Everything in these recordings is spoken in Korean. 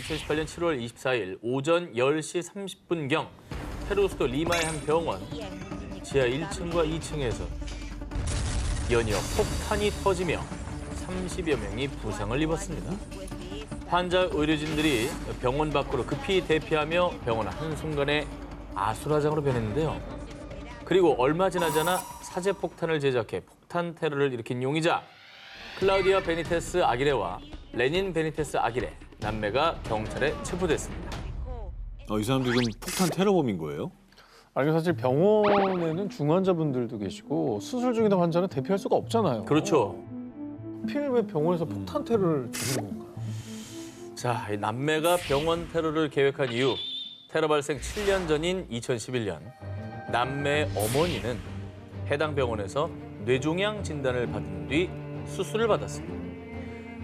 2018년 7월 24일 오전 10시 30분경 페루 수도 리마의 한 병원 지하 1층과 2층에서 연이어 폭탄이 터지며 30여 명이 부상을 입었습니다. 환자 의료진들이 병원 밖으로 급히 대피하며 병원은 한순간에 아수라장으로 변했는데요. 그리고 얼마 지나지 않아 사제 폭탄을 제작해 폭탄 테러를 일으킨 용의자 클라우디아 베니테스 아기레와 레닌 베니테스 아기레 남매가 경찰에 체포됐습니다. 이 사람도 지금 폭탄 테러범인 거예요? 아니 사실 병원에는 중환자분들도 계시고 수술 중인 환자는 대피할 수가 없잖아요. 그렇죠. 하필 왜 병원에서 폭탄 테러를 저지른 건가요? 자, 이 남매가 병원 테러를 계획한 이유 테러 발생 7년 전인 2011년 남매의 어머니는 해당 병원에서 뇌종양 진단을 받은 뒤 수술을 받았습니다.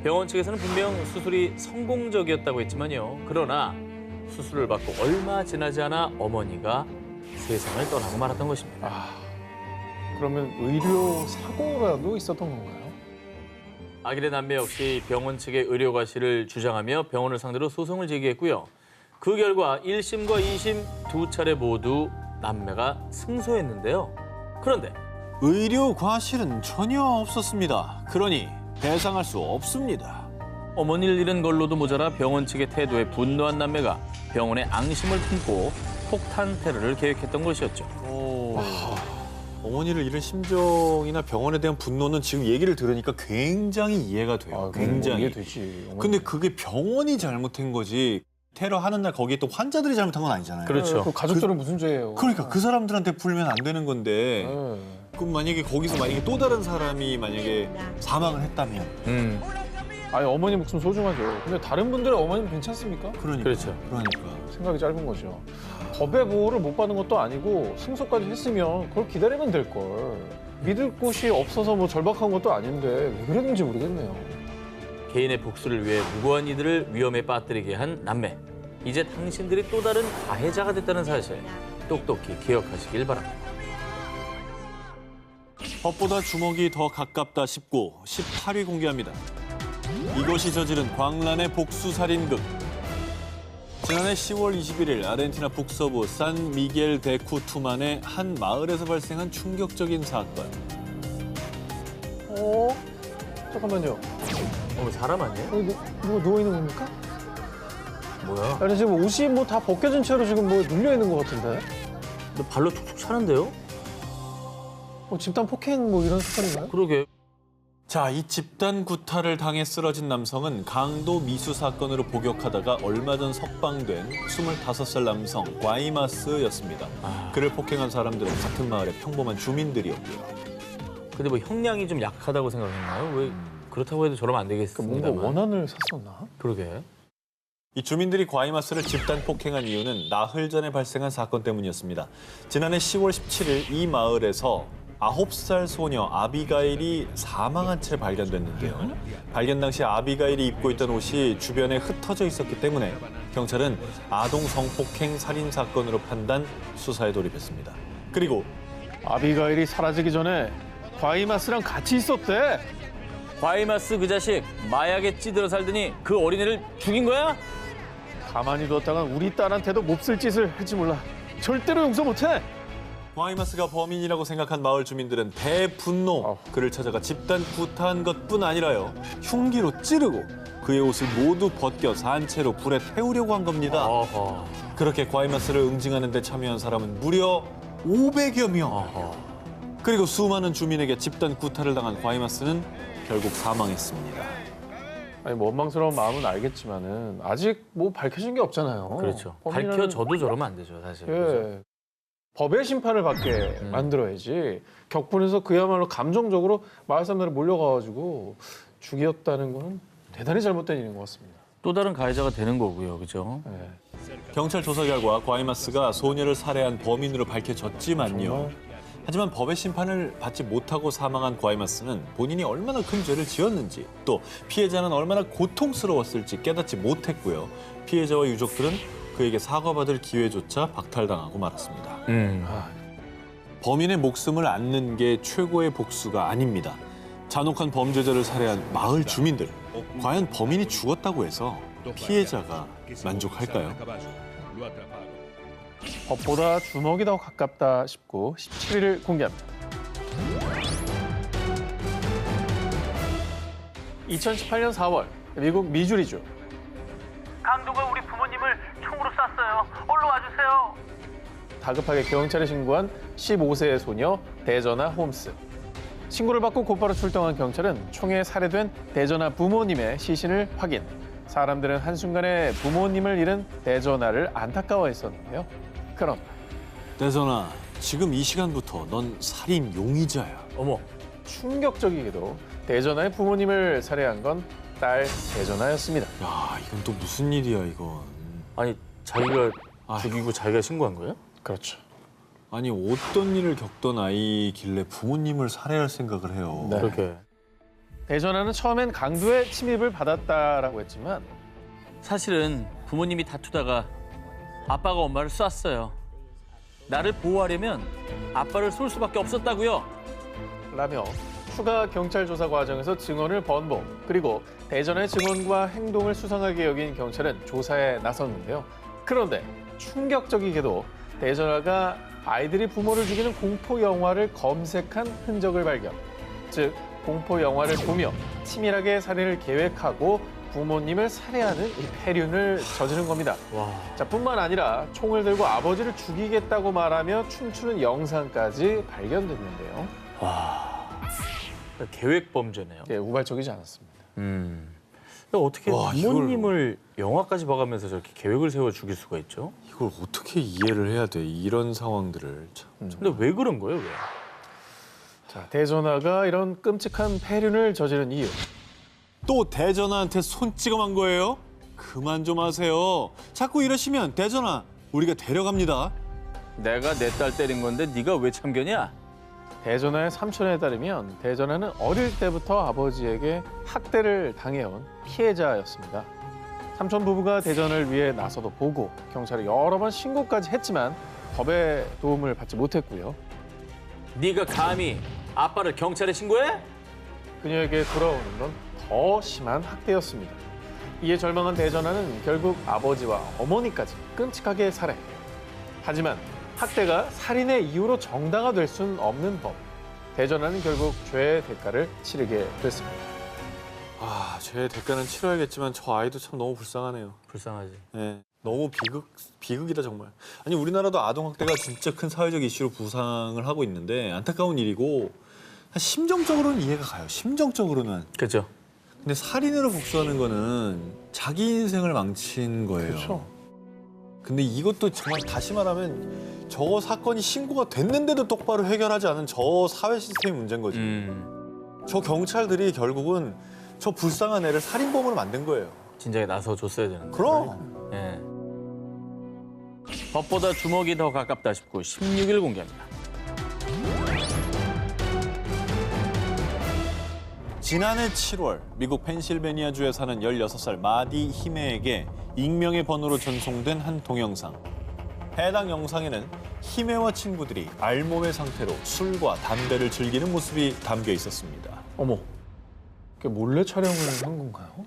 병원 측에서는 분명 수술이 성공적이었다고 했지만요. 그러나 수술을 받고 얼마 지나지 않아 어머니가 세상을 떠나고 말았던 것입니다. 그러면 의료 사고라도 있었던 건가요? 아기레 남매 역시 병원 측의 의료 과실을 주장하며 병원을 상대로 소송을 제기했고요. 그 결과 1심과 2심 두 차례 모두 남매가 승소했는데요. 그런데 의료 과실은 전혀 없었습니다. 그러니 배상할 수 없습니다. 어머니를 잃은 걸로도 모자라 병원 측의 태도에 분노한 남매가 병원에 앙심을 품고 폭탄 테러를 계획했던 것이었죠. 어머니를 잃은 심정이나 병원에 대한 분노는 지금 얘기를 들으니까 굉장히 이해가 돼요. 굉장히. 이해되지. 근데 그게 병원이 잘못한 거지. 테러하는 날 거기에 또 환자들이 잘못한 건 아니잖아요. 그렇죠. 그 가족들은 무슨 죄예요? 그러니까 그 사람들한테 풀면 안 되는 건데 네. 그럼 만약에 거기서 만약에 또 다른 사람이 만약에 사망을 했다면 아니 어머니 목숨 소중하죠. 근데 다른 분들의 어머니는 괜찮습니까? 그러니까. 그렇죠. 그러니까. 생각이 짧은 거죠. 법의 보호를 못 받는 것도 아니고 승소까지 했으면 그걸 기다리면 될 걸. 믿을 곳이 없어서 뭐 절박한 것도 아닌데 왜 그랬는지 모르겠네요. 개인의 복수를 위해 무고한 이들을 위험에 빠뜨리게 한 남매. 이제 당신들이 또 다른 가해자가 됐다는 사실 똑똑히 기억하시길 바랍니다. 법보다 주먹이 더 가깝다 싶고 18위 공개합니다. 이것이 저지른 광란의 복수살인극. 지난해 10월 21일 아르헨티나 북서부 산 미겔 데 쿠투만의 한 마을에서 발생한 충격적인 사건. 잠깐만요. 사람 아니에요? 여기 누가 누워 있는 겁니까? 뭐야? 아니 지금 옷이 뭐 다 벗겨진 채로 지금 뭐 눌려 있는 것 같은데? 너 발로 툭툭 차는데요? 집단 폭행 뭐 이런 사건인가요? 그러게. 자, 이 집단 구타를 당해 쓰러진 남성은 강도 미수 사건으로 복역하다가 얼마 전 석방된 25살 남성 과이마스였습니다. 그를 폭행한 사람들은 같은 마을의 평범한 주민들이었고요. 근데 뭐 형량이 좀 약하다고 생각했나요? 왜 그렇다고 해도 저러면 안 되겠습니다만. 뭔가 원한을 샀었나? 그러게. 이 주민들이 과이마스를 집단 폭행한 이유는 나흘 전에 발생한 사건 때문이었습니다. 지난해 10월 17일 이 마을에서 9살 소녀 아비가일이 사망한 채 발견됐는데요. 발견 당시 아비가일이 입고 있던 옷이 주변에 흩어져 있었기 때문에 경찰은 아동 성폭행 살인 사건으로 판단 수사에 돌입했습니다. 그리고 아비가일이 사라지기 전에 과이마스랑 같이 있었대. 과이마스 그 자식 마약에 찌들어 살더니 그 어린애를 죽인 거야? 가만히 두었다간 우리 딸한테도 몹쓸 짓을 할지 몰라. 절대로 용서 못해. 과이마스가 범인이라고 생각한 마을 주민들은 대분노. 그를 찾아가 집단 구타한 것뿐 아니라요. 흉기로 찌르고 그의 옷을 모두 벗겨 산채로 불에 태우려고 한 겁니다. 어허. 그렇게 과이마스를 응징하는 데 참여한 사람은 무려 500여 명. 그리고 수많은 주민에게 집단 구타를 당한 과이마스는 결국 사망했습니다. 아니 뭐 원망스러운 마음은 알겠지만은 아직 뭐 밝혀진 게 없잖아요. 그렇죠. 범인이라는- 밝혀져도 저러면 안 되죠, 사실. 예. 법의 심판을 받게 만들어야지. 격분해서 그야말로 감정적으로 마을 사람들이 몰려가가지고 죽였다는 거는 대단히 잘못된 일인 것 같습니다. 또 다른 가해자가 되는 거고요, 그죠? 예. 경찰 조사 결과 과이마스가 소녀를 살해한 범인으로 밝혀졌지만요. 정말? 하지만 법의 심판을 받지 못하고 사망한 과이마스는 본인이 얼마나 큰 죄를 지었는지 또 피해자는 얼마나 고통스러웠을지 깨닫지 못했고요. 피해자와 유족들은 그에게 사과받을 기회조차 박탈당하고 말았습니다. 범인의 목숨을 앗는 게 최고의 복수가 아닙니다. 잔혹한 범죄자를 살해한 마을 주민들. 과연 범인이 죽었다고 해서 피해자가 만족할까요? 법보다 주먹이 더 가깝다 싶고 17일을 공개합니다. 2018년 4월 미국 미주리주. 강도가 우리 부모님을 총으로 쐈어요. 얼른 와주세요. 다급하게 경찰에 신고한 15세의 소녀 데저나 홈스. 신고를 받고 곧바로 출동한 경찰은 총에 살해된 데저나 부모님의 시신을 확인. 사람들은 한순간에 부모님을 잃은 데저나를 안타까워했었는데요. 그럼 대전아, 지금 이 시간부터 넌 살인 용의자야. 어머, 충격적이게도 데저나의 부모님을 살해한 건 딸 데저나였습니다. 야, 이건 또 무슨 일이야, 이건. 아니 자기가 아휴. 죽이고 자기가 신고한 거예요? 그렇죠. 아니, 어떤 일을 겪던 아이길래 부모님을 살해할 생각을 해요. 네. 그렇게. 데저나는 처음엔 강도의 침입을 받았다라고 했지만 사실은 부모님이 다투다가 아빠가 엄마를 쐈어요. 나를 보호하려면 아빠를 쏠 수밖에 없었다고요. 라며 추가 경찰 조사 과정에서 증언을 번복, 그리고 대전의 증언과 행동을 수상하게 여긴 경찰은 조사에 나섰는데요. 그런데 충격적이게도 대전아가 아이들이 부모를 죽이는 공포 영화를 검색한 흔적을 발견. 즉 공포 영화를 보며 치밀하게 살인을 계획하고 부모님을 살해하는 이 폐륜을 저지른 겁니다. 와, 자, 뿐만 아니라 총을 들고 아버지를 죽이겠다고 말하며 춤추는 영상까지 발견됐는데요. 계획 범죄네요. 예, 우발적이지 않았습니다. 어떻게 와, 부모님을 영화까지 봐가면서 저렇게 계획을 세워 죽일 수가 있죠? 이걸 어떻게 이해를 해야 돼, 이런 상황들을. 참. 근데 왜 그런 거예요, 왜? 자, 대전아가 이런 끔찍한 폐륜을 저지른 이유. 또 대전아한테 손찌검한 거예요? 그만 좀 하세요. 자꾸 이러시면 대전아, 우리가 데려갑니다. 내가 내 딸 때린 건데 네가 왜 참견이야? 대전아의 삼촌에 따르면 대전아는 어릴 때부터 아버지에게 학대를 당해온 피해자였습니다. 삼촌 부부가 대전을 위해 나서도 보고 경찰에 여러 번 신고까지 했지만 법의 도움을 받지 못했고요. 네가 감히 아빠를 경찰에 신고해? 그녀에게 돌아오는 건 더 심한 학대였습니다. 이에 절망한 대전아는 결국 아버지와 어머니까지 끔찍하게 살해. 하지만 학대가 살인의 이유로 정당화될 수는 없는 법. 대전아는 결국 죄의 대가를 치르게 됐습니다. 아, 제 대가는 치러야겠지만 저 아이도 참 너무 불쌍하네요. 불쌍하지. 네, 너무 비극이다 정말. 아니, 우리나라도 아동학대가 진짜 큰 사회적 이슈로 부상을 하고 있는데 안타까운 일이고 심정적으로는 이해가 가요. 심정적으로는. 그렇죠. 근데 살인으로 복수하는 거는 자기 인생을 망친 거예요. 그렇죠. 근데 이것도 정말 다시 말하면 저 사건이 신고가 됐는데도 똑바로 해결하지 않은 저 사회 시스템의 문제인 거지. 저 경찰들이 결국은 저 불쌍한 애를 살인범으로 만든 거예요. 진작에 나서 줬어야 되는데. 그럼. 예. 법보다 주먹이 더 가깝다 싶고 16일 공개합니다. 지난해 7월 미국 펜실베니아주에 사는 16살 마디 히메에게 익명의 번호로 전송된 한 동영상. 해당 영상에는 히메와 친구들이 알몸의 상태로 술과 담배를 즐기는 모습이 담겨 있었습니다. 어머, 그게 몰래 촬영을 한 건가요?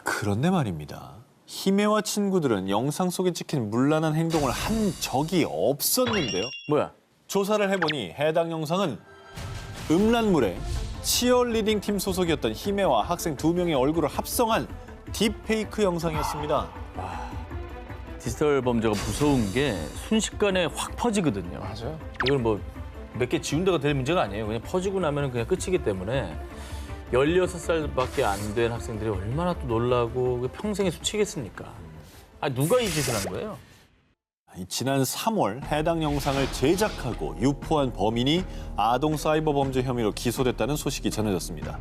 그런데 말입니다. 히메와 친구들은 영상 속에 찍힌 문란한 행동을 한 적이 없었는데요. 뭐야? 조사를 해보니 해당 영상은 음란물에 치어리딩 팀 소속이었던 히메와 학생 2명의 얼굴을 합성한 딥페이크 영상이었습니다. 디지털 범죄가 무서운 게 순식간에 확 퍼지거든요. 맞아요. 이걸 뭐 몇 개 지운다가 될 문제가 아니에요. 그냥 퍼지고 나면 그냥 끝이기 때문에 16살밖에 안 된 학생들이 얼마나 또 놀라고 평생에 수치겠습니까? 아, 누가 이 짓을 한 거예요? 지난 3월 해당 영상을 제작하고 유포한 범인이 아동 사이버 범죄 혐의로 기소됐다는 소식이 전해졌습니다.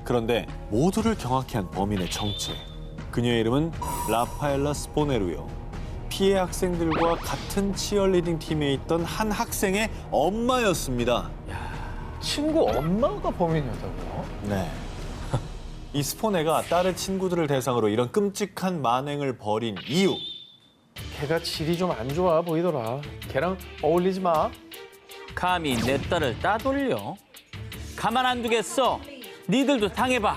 그런데 모두를 경악해 한 범인의 정체. 그녀의 이름은 라파엘라 스포네루요. 피해 학생들과 같은 치어리딩 팀에 있던 한 학생의 엄마였습니다. 친구 엄마가 범인이었다고요? 네. 이 스포네가 딸의 친구들을 대상으로 이런 끔찍한 만행을 벌인 이유. 걔가 질이 좀 안 좋아 보이더라. 걔랑 어울리지 마. 감히 내 딸을 따돌려? 가만 안 두겠어. 니들도 당해봐.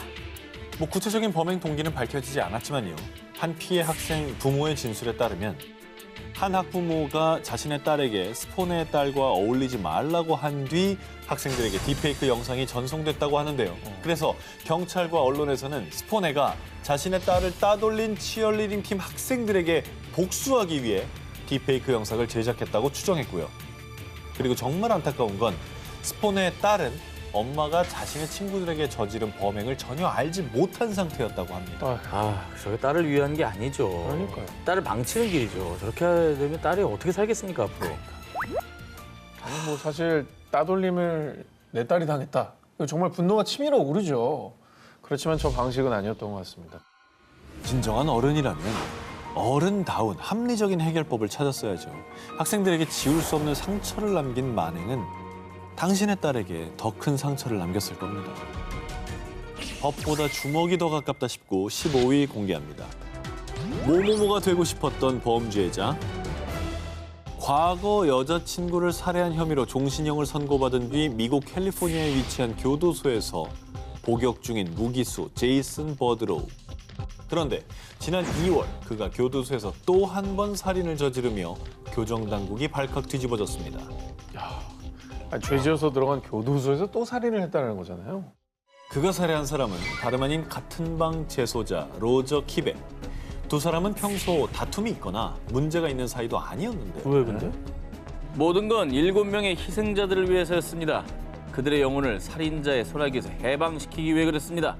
구체적인 범행 동기는 밝혀지지 않았지만요. 한 피해 학생 부모의 진술에 따르면 한 학부모가 자신의 딸에게 스포네의 딸과 어울리지 말라고 한 뒤 학생들에게 딥페이크 영상이 전송됐다고 하는데요. 그래서 경찰과 언론에서는 스포네가 자신의 딸을 따돌린 치어리딩 팀 학생들에게 복수하기 위해 딥페이크 영상을 제작했다고 추정했고요. 그리고 정말 안타까운 건 스포네의 딸은 엄마가 자신의 친구들에게 저지른 범행을 전혀 알지 못한 상태였다고 합니다. 저게 딸을 위한 게 아니죠. 그러니까요. 딸을 망치는 길이죠. 저렇게 되면 딸이 어떻게 살겠습니까, 앞으로. 아니 뭐 사실 따돌림을 내 딸이 당했다. 이거 정말 분노가 치밀어 오르죠. 그렇지만 저 방식은 아니었던 것 같습니다. 진정한 어른이라면 어른다운 합리적인 해결법을 찾았어야죠. 학생들에게 지울 수 없는 상처를 남긴 만행은 당신의 딸에게 더 큰 상처를 남겼을 겁니다. 법보다 주먹이 더 가깝다 싶고 15위 공개합니다. 모모모가 되고 싶었던 범죄자. 과거 여자친구를 살해한 혐의로 종신형을 선고받은 뒤 미국 캘리포니아에 위치한 교도소에서 복역 중인 무기수 제이슨 버드로우. 그런데 지난 2월 그가 교도소에서 또 한 번 살인을 저지르며 교정당국이 발칵 뒤집어졌습니다. 죄지어서 들어간 교도소에서 또 살인을 했다는 거잖아요. 그가 살해한 사람은 다름 아닌 같은 방 재소자 로저 키베. 두 사람은 평소 다툼이 있거나 문제가 있는 사이도 아니었는데. 왜 근데? 모든 건 7명의 희생자들을 위해서였습니다. 그들의 영혼을 살인자의 손아귀에서 해방시키기 위해 그랬습니다.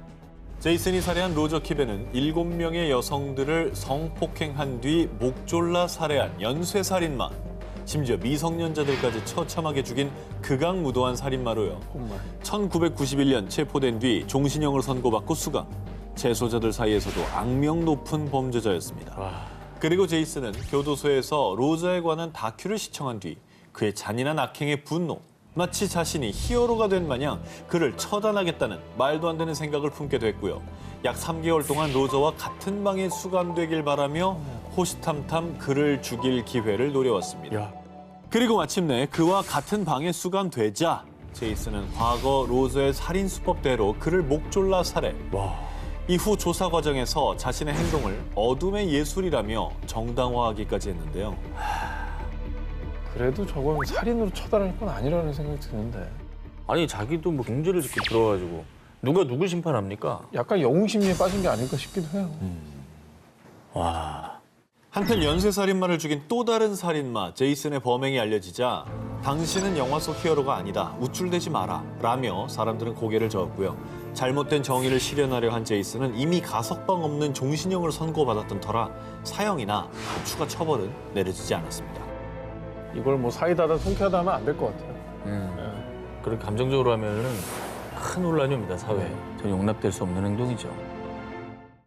제이슨이 살해한 로저 키베는 7명의 여성들을 성폭행한 뒤 목 졸라 살해한 연쇄살인마. 심지어 미성년자들까지 처참하게 죽인 극악무도한 살인마로요. 정말. 1991년 체포된 뒤 종신형을 선고받고 수감. 재소자들 사이에서도 악명 높은 범죄자였습니다. 그리고 제이슨은 교도소에서 로저에 관한 다큐를 시청한 뒤 그의 잔인한 악행에 분노, 마치 자신이 히어로가 된 마냥 그를 처단하겠다는 말도 안 되는 생각을 품게 됐고요. 약 3개월 동안 로저와 같은 방에 수감되길 바라며 호시탐탐 그를 죽일 기회를 노려왔습니다. 그리고 마침내 그와 같은 방에 수감되자 제이슨은 과거 로저의 살인 수법대로 그를 목 졸라 살해. 이후 조사 과정에서 자신의 행동을 어둠의 예술이라며 정당화하기까지 했는데요. 그래도 저건 살인으로 처단할 건 아니라는 생각이 드는데. 아니 자기도 뭐 경제를 짓고 들어가지고 누가 누구 심판합니까? 약간 영웅심리에 빠진 게 아닐까 싶기도 해요. 와. 한편 연쇄살인마를 죽인 또 다른 살인마 제이슨의 범행이 알려지자 당신은 영화 속 히어로가 아니다. 우쭐대지 마라. 라며 사람들은 고개를 저었고요. 잘못된 정의를 실현하려 한 제이슨은 이미 가석방 없는 종신형을 선고받았던 터라 사형이나 추가 처벌은 내려지지 않았습니다. 이걸 뭐 사이다다 통쾌하다 하면 안 될 것 같아요. 그렇게 감정적으로 하면은 큰 혼란이 옵니다, 사회에. 전 용납될 수 없는 행동이죠.